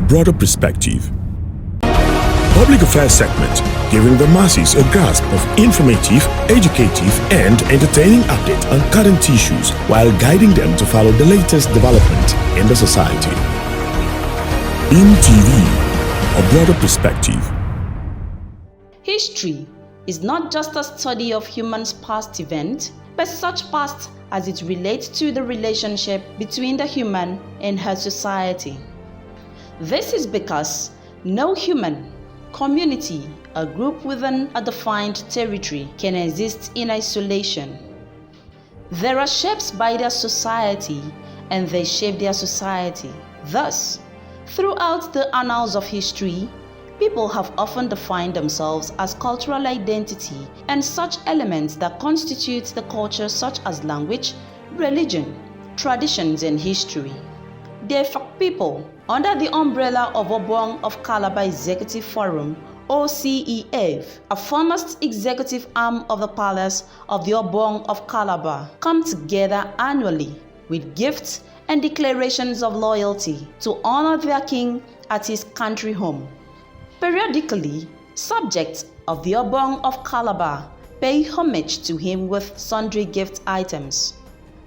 broader perspective. Public affairs segment, giving the masses a grasp of informative, educative, and entertaining updates on current issues while guiding them to follow the latest development in the society. In TV, a broader perspective. History is not just a study of humans' past events, but such past as it relates to the relationship between the human and her society. This is because no human, community, or group within a defined territory can exist in isolation. They are shaped by their society and they shape their society. Thus, throughout the annals of history, people have often defined themselves as cultural identity and such elements that constitute the culture such as language, religion, traditions, and history. The Efik people, under the umbrella of Obong of Calabar Executive Forum, OCEF, a foremost executive arm of the palace of the Obong of Calabar, come together annually with gifts and declarations of loyalty to honor their king at his country home. Periodically, subjects of the Obong of Calabar pay homage to him with sundry gift items.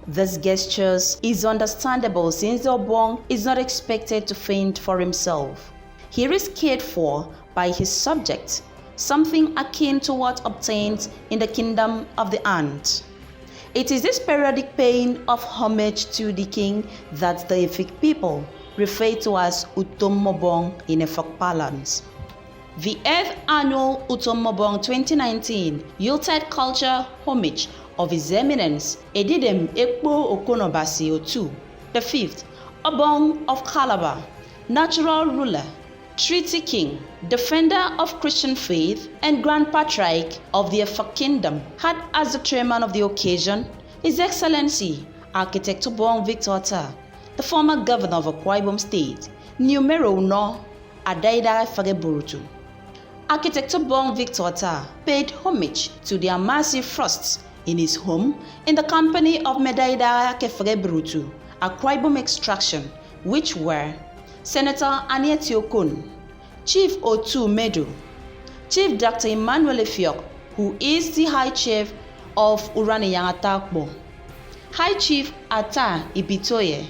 This gesture is understandable since the Obong is not expected to fend for himself. He is cared for by his subjects, something akin to what obtained in the kingdom of the ant. It is this periodic paying of homage to the king that the Efik people refer to as Utomo in Efik parlance. The 8th annual Utomo 2019 Yuletide Culture Homage of His Eminence Edidem Ekpo Okonobasi Otu, the 5th Obong of Calabar, natural ruler, treaty king, defender of Christian faith, and Grand Patriarch of the Efik Kingdom, had as the chairman of the occasion His Excellency Architect Obong Victor Attah, the former governor of Akwa Ibom State, Numero no Adaida Fageburutu. Architect Obong Victor Attah paid homage to their massive frosts in his home in the company of Medaida Kefreburutu, Akwa Ibom extraction, which were Senator Anieti Okon, Chief Otu Medu, Chief Dr. Emmanuel Efik, who is the High Chief of Uraniyang Atakbo, High Chief Attah Ibitoye,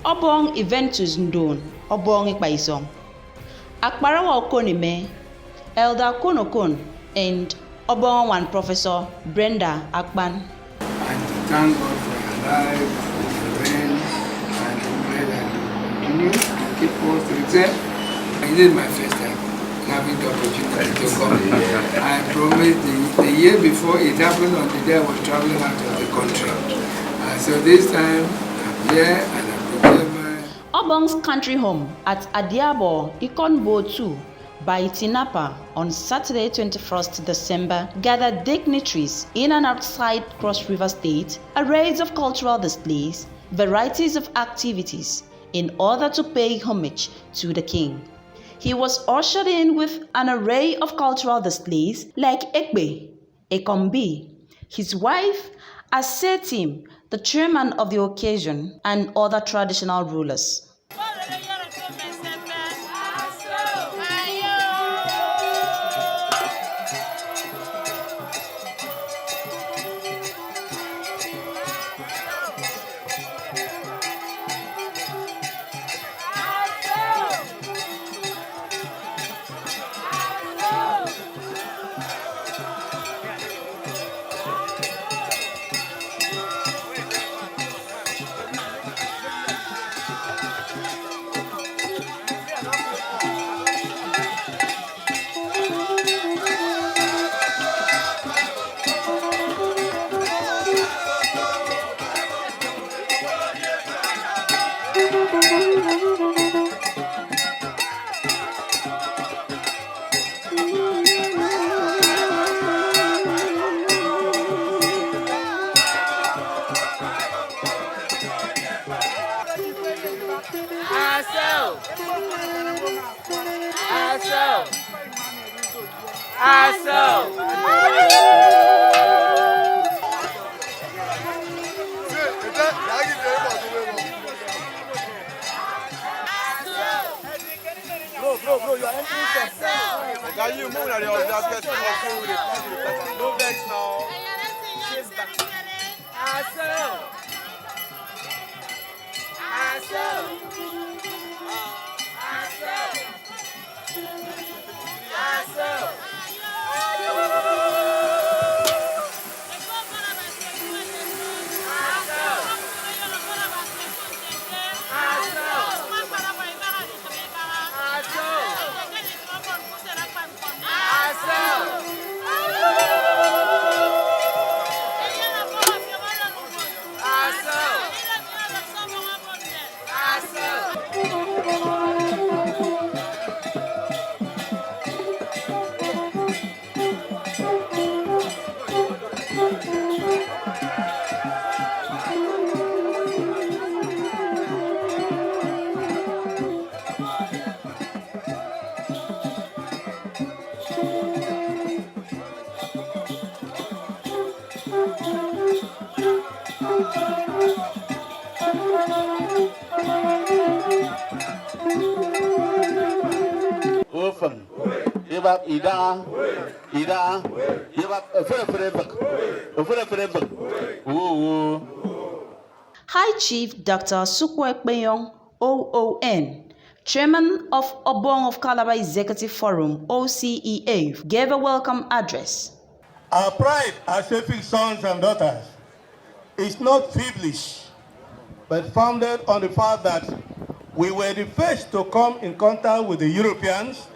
Obong Eventus Ndon, Obong Ikbaisong, Akbarawa Okonime, Elder Konokon, and Obong One Professor Brenda Akpan. And to thank God for your life, for the rain, and the bread and the to keep us to exam. This is my first time having the opportunity to come. I promised the year before it happened on the day I was traveling out of the country. So this time I'm here and I'm prepared. Obong's country home at Adiabo, Ikonbo 2, by Tinapa on Saturday 21st December gathered dignitaries in and outside Cross River State, arrays of cultural displays, varieties of activities in order to pay homage to the king. He was ushered in with an array of cultural displays like Ekbe, Ekombi, his wife, Asetim, the chairman of the occasion, and other traditional rulers. No, you are entering first. Can you move on your jacket? No vex now. Open. Give up Ida. Give up a High Chief Dr. Sukwekpeyong, OON, Chairman of Obong of Calabar Executive Forum, OCEA, gave a welcome address. Our pride as Efik sons and daughters is not feverish, but founded on the fact that we were the first to come in contact with the Europeans,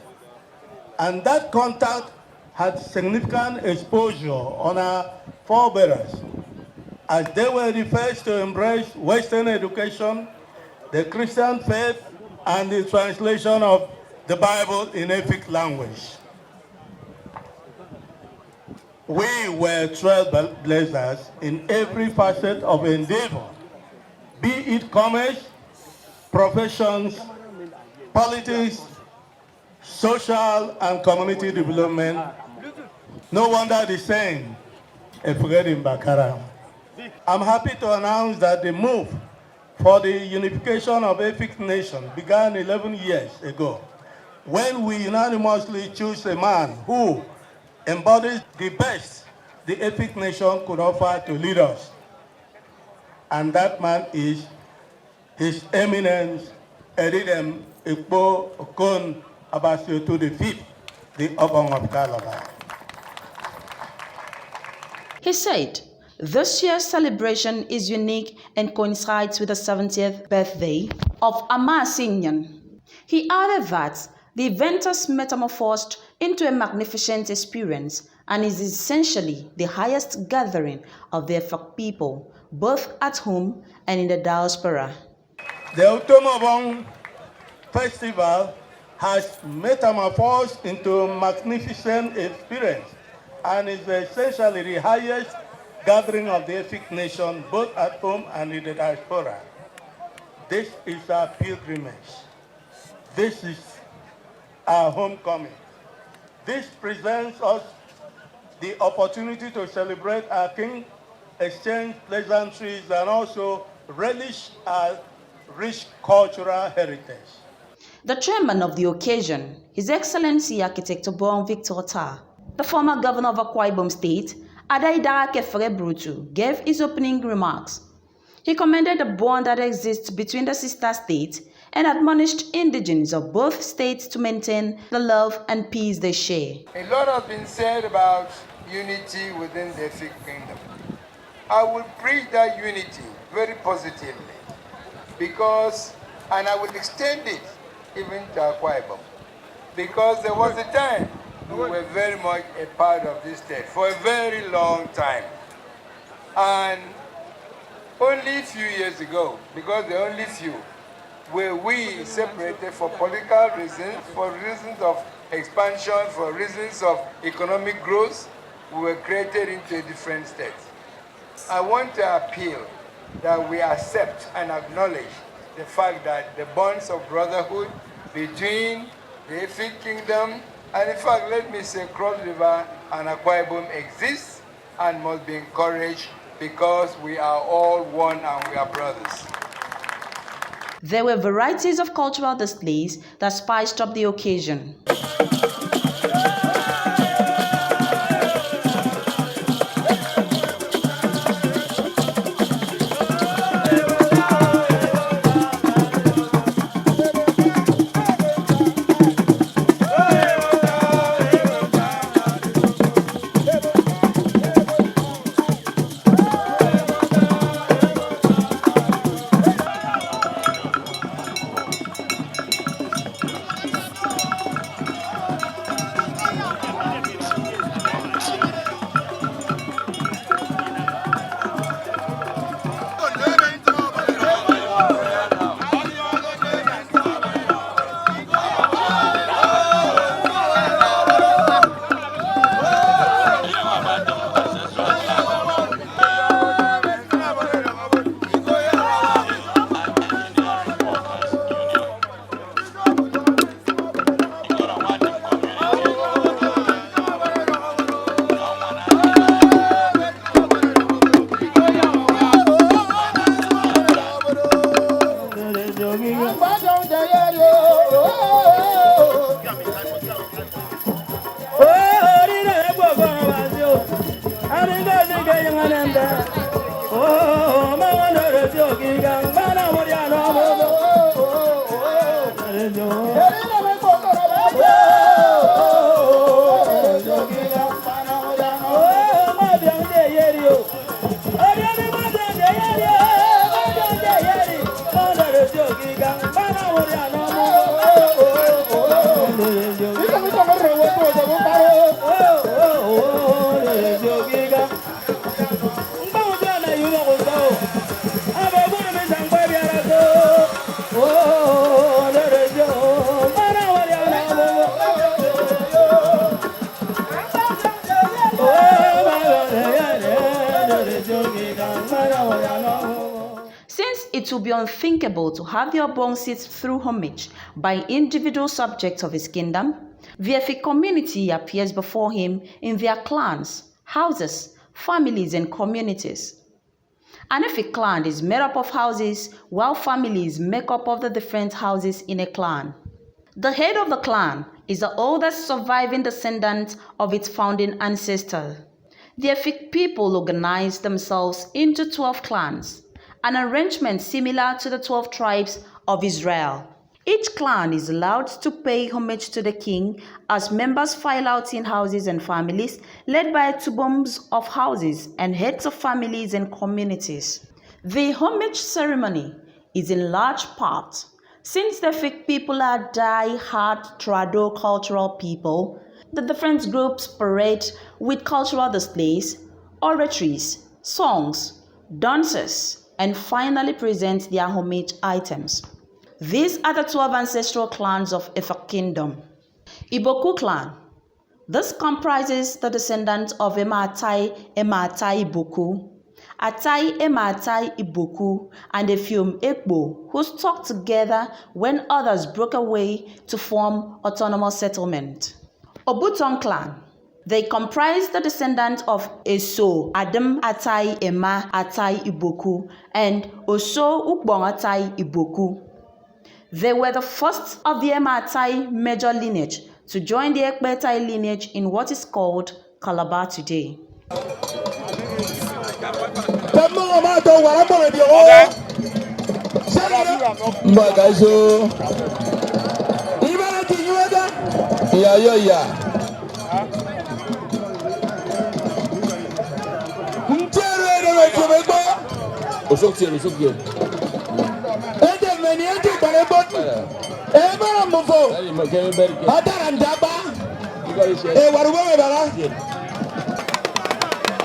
and that contact had significant exposure on our forebears, as they were the first to embrace Western education, the Christian faith, and the translation of the Bible in Efik language. We were trailblazers in every facet of endeavor, be it commerce, professions, politics, social and community development. No wonder the saying, Efik in Bakara. I'm happy to announce that the move for the unification of Efik nation began 11 years ago, when we unanimously chose a man who embodies the best the Efik nation could offer to lead us. And that man is His Eminence Eridem Ikpo Okon Abasiotu V, the Obong of Calabar. He said, this year's celebration is unique and coincides with the 70th birthday of Amasinyan. He added that the event has metamorphosed into a magnificent experience and is essentially the highest gathering of the Efik people, both at home and in the diaspora. The Utomo festival has metamorphosed into a magnificent experience and is essentially the highest gathering of the Efik nation, both at home and in the diaspora. This is our pilgrimage. This is our homecoming. This presents us the opportunity to celebrate our King, exchange pleasantries, and also relish our rich cultural heritage. The chairman of the occasion, His Excellency Architect Obong Victor Attah, the former governor of Akwa Ibom State, Adaida Keferebrutu, gave his opening remarks. He commended the bond that exists between the sister states and admonished indigents of both states to maintain the love and peace they share. A lot has been said about unity within the Efik Kingdom. I will preach that unity very positively because, and I will extend it even to Akwa Ibom, because there was a time we were very much a part of this state for a very long time. And only a few years ago, because the only few, were we separated for political reasons, for reasons of expansion, for reasons of economic growth, we were created into a different state. I want to appeal that we accept and acknowledge the fact that the bonds of brotherhood between the Efik Kingdom and, in fact, let me say, Cross River and Akwa Ibom exists and must be encouraged because we are all one and we are brothers. There were varieties of cultural displays that spiced up the occasion. Since it would be unthinkable to have the Obong sit through homage by individual subjects of his kingdom, the Efik community appears before him in their clans, houses, families, and communities. An Efik clan is made up of houses, while families make up of the different houses in a clan. The head of the clan is the oldest surviving descendant of its founding ancestor. The Efik people organize themselves into 12 clans, an arrangement similar to the 12 tribes of Israel. Each clan is allowed to pay homage to the king as members file out in houses and families, led by Utomo's of houses and heads of families and communities. The homage ceremony is in large part, since the Efik people are die-hard Trado cultural people, the different groups parade with cultural displays, oratories, songs, dances, and finally present their homage items. These are the 12 ancestral clans of Efik Kingdom. Iboku clan. This comprises the descendants of Attah Iboku, Attah Iboku, and Efik Ekbo, who stuck together when others broke away to form autonomous settlement. Obuton clan. They comprise the descendants of Eso Adam Attah Attah Iboku and Oso Obong Iboku. They were the first of the Attah major lineage to join the Attah lineage in what is called Calabar today.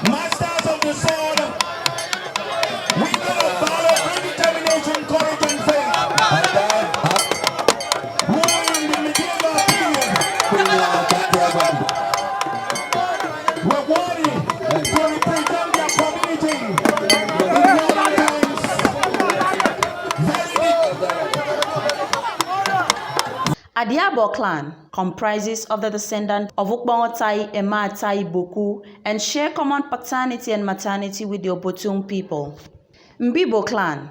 Masters of the sword, women of valor, great determination, courage, and faith. Born in the medieval period, were worthy to represent their community in modern times. Adiabo clan comprises of the descendants of Obong of Attah Iboku and share common paternity and maternity with the Obotung people. Mbibo clan.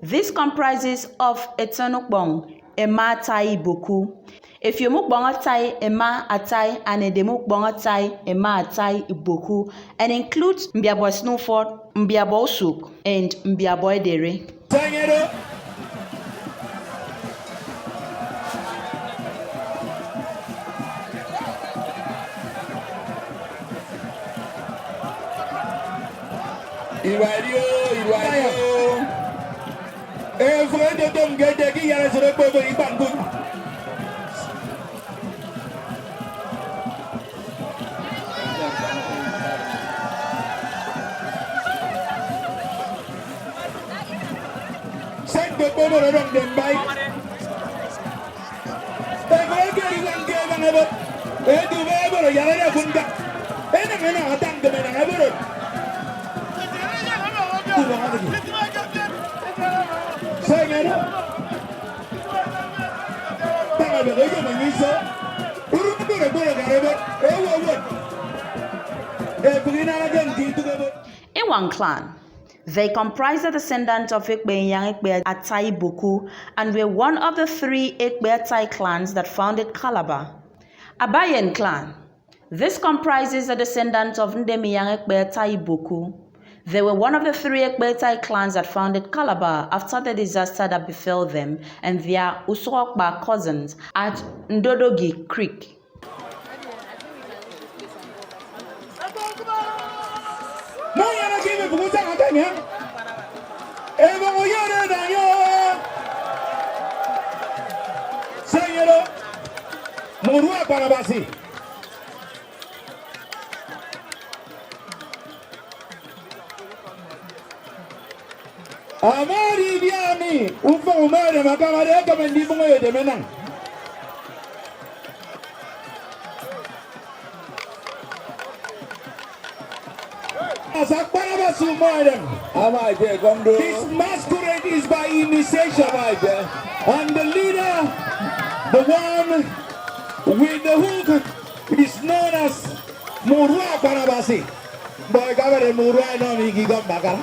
This comprises of Etenukbong, Ema Tai Boku. If you mukbong tai ema atai and a demukbong tai ema atai iboku and includes Mbiabo Snowford, Mbiabo Suk, and Mbiabo Edere. In one clan, they comprise the descendants of Ekbe Yang Ekbe Atai Boku and were one of the 3 Ekbe Atai clans that founded Calabar. Abayan clan. This comprises the descendants of Ndemi Yang Ekbe Atai Boku. They were one of the 3 Ekbe Atai clans that founded Calabar after the disaster that befell them and their Usorokba cousins at Ndodogi Creek. Amari biami ufa umare makamare kama ndibungo yote menang. This masquerade is by initiation, and the leader, the one with the hook, is known as Murua Barabasi. Boy, Gavare Murua no Miki Gombaga.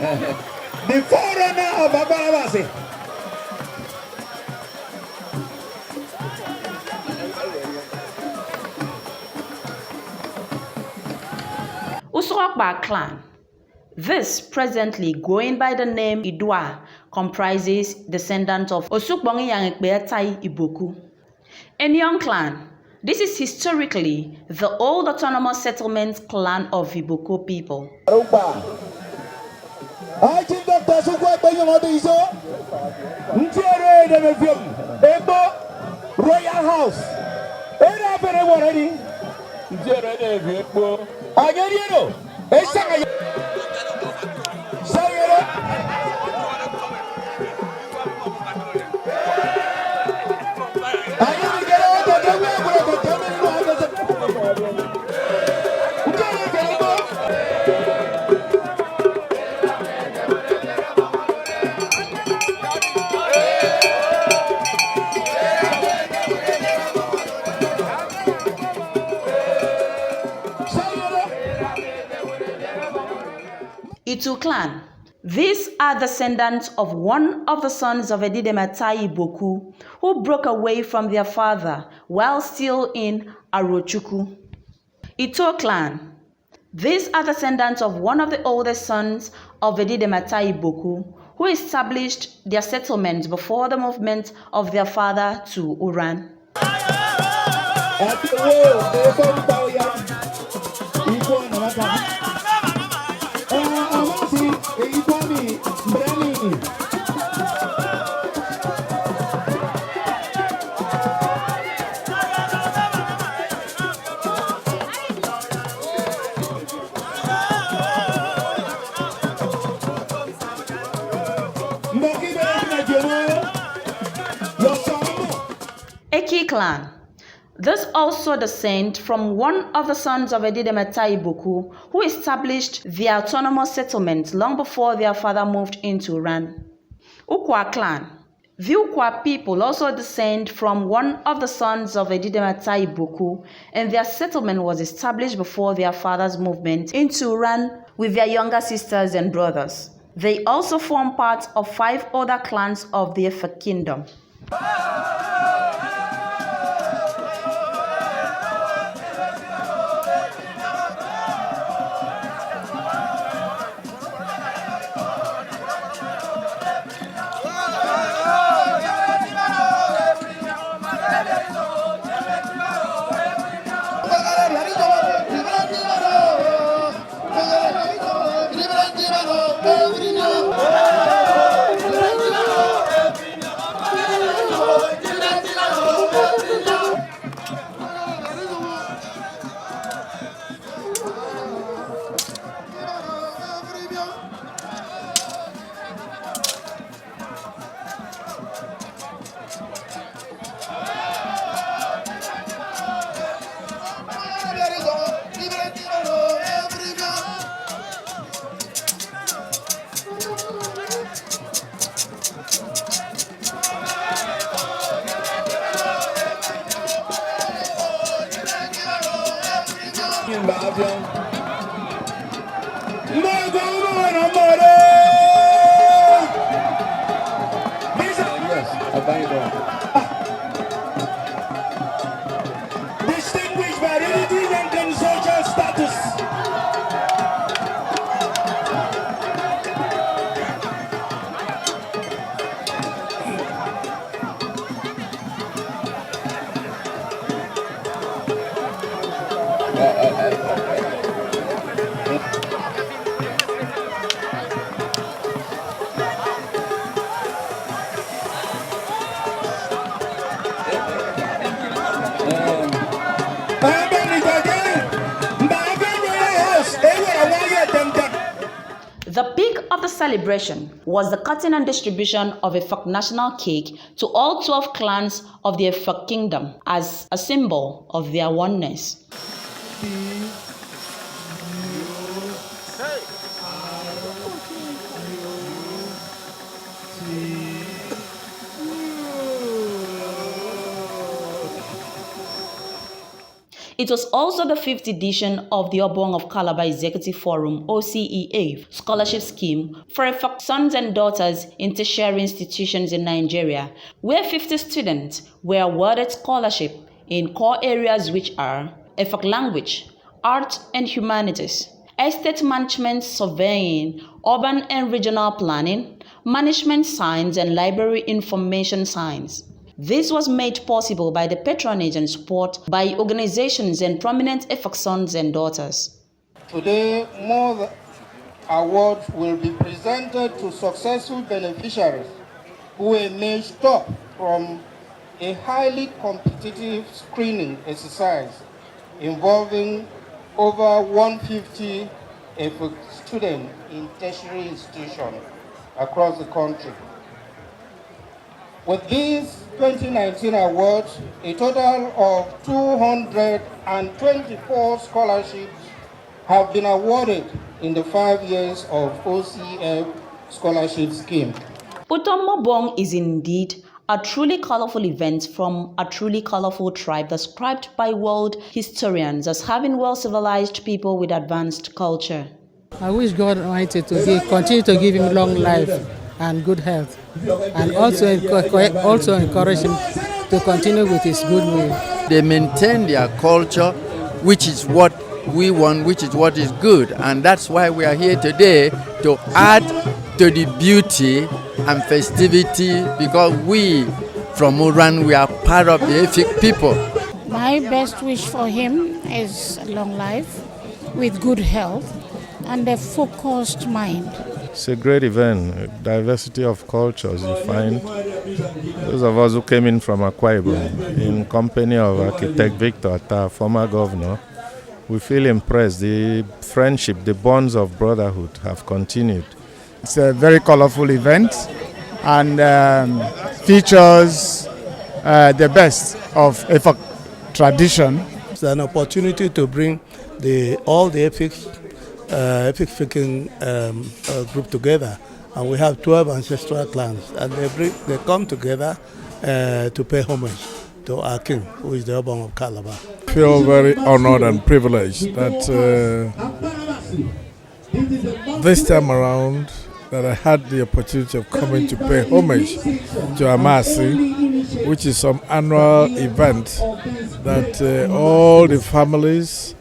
The forerunner of Barabasi. Usorokba clan. This, presently going by the name Idua, comprises descendants of Osukbongi Yang Tai Iboku. In Young clan, this is historically the old autonomous settlement clan of Iboku people. Royal House. Itu clan. These are descendants of one of the sons of Edidematai Boku who broke away from their father while still in Arochukwu. Ito clan. These are descendants of one of the oldest sons of Edidematai Boku who established their settlement before the movement of their father to Uran. Eki clan. This also descends from one of the sons of Edidematai Boku who established their autonomous settlement long before their father moved into Uran. Ukwa clan. The Ukwa people also descend from one of the sons of Edidematai Boku, and their settlement was established before their father's movement into Uran with their younger sisters and brothers. They also form part of 5 other clans of the Efik kingdom. Distinguished by relative rank and social status. The peak of the celebration was the cutting and distribution of Efik national cake to all 12 clans of the Efik kingdom as a symbol of their oneness. It was also the 5th edition of the Obong of Calabar Executive Forum (OCEA) scholarship scheme for Efik sons and daughters in tertiary institutions in Nigeria, where 50 students were awarded scholarship in core areas which are Efik language, art and humanities, estate management, surveying, urban and regional planning, management science and library information science. This was made possible by the patronage and support by organizations and prominent Efik sons and daughters. Today, more awards will be presented to successful beneficiaries who emerged top from a highly competitive screening exercise involving over 150 Efik students in tertiary institutions across the country. With these 2019 awards, a total of 224 scholarships have been awarded in the 5 years of OCF scholarship scheme. Utomo Bong is indeed a truly colorful event from a truly colorful tribe described by world historians as having well-civilized people with advanced culture. I wish God Almighty to continue to give him long life and good health, and also encourage him to continue with his good will. They maintain their culture, which is what we want, which is what is good, and that's why we are here today to add to the beauty and festivity, because we from Uran, we are part of the Efik people. My best wish for him is long life with good health and a focused mind. It's a great event, a diversity of cultures you find. Those of us who came in from Akwa Ibom, in company of architect Victor Attah, former governor, we feel impressed. The friendship, the bonds of brotherhood have continued. It's a very colorful event and features the best of Efik tradition. It's an opportunity to bring all the Efik speaking group together, and we have 12 ancestral clans, and they come together to pay homage to our king, who is the Obong of Calabar. I feel very honored and privileged that this time around that I had the opportunity of coming to pay homage to Amasi, which is some annual event that all the families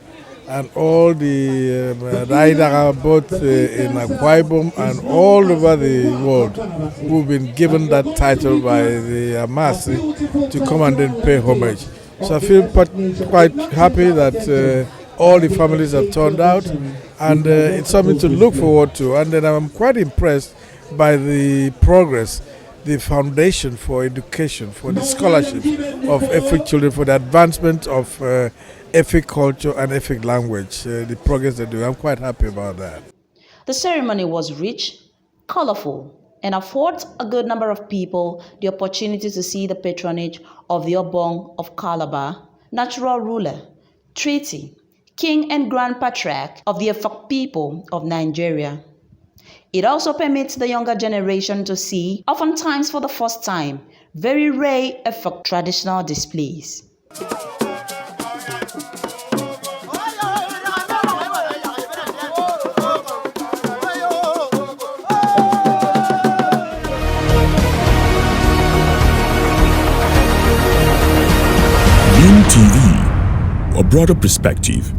and all the Raida, both in Akwa Ibom and all over the world, who've been given that title by the Amasi to come and then pay homage. So I feel quite happy that all the families have turned out, and it's something to look forward to. And then I'm quite impressed by the progress, the foundation for education, for the scholarship of Efik children, for the advancement of Efik culture and Efik language, the progress they do. I'm quite happy about that. The ceremony was rich, colorful, and affords a good number of people the opportunity to see the patronage of the Obong of Calabar, natural ruler, treaty, king and grand patriarch of the Efik people of Nigeria. It also permits the younger generation to see, oftentimes for the first time, very rare Efik traditional displays. TV, a broader perspective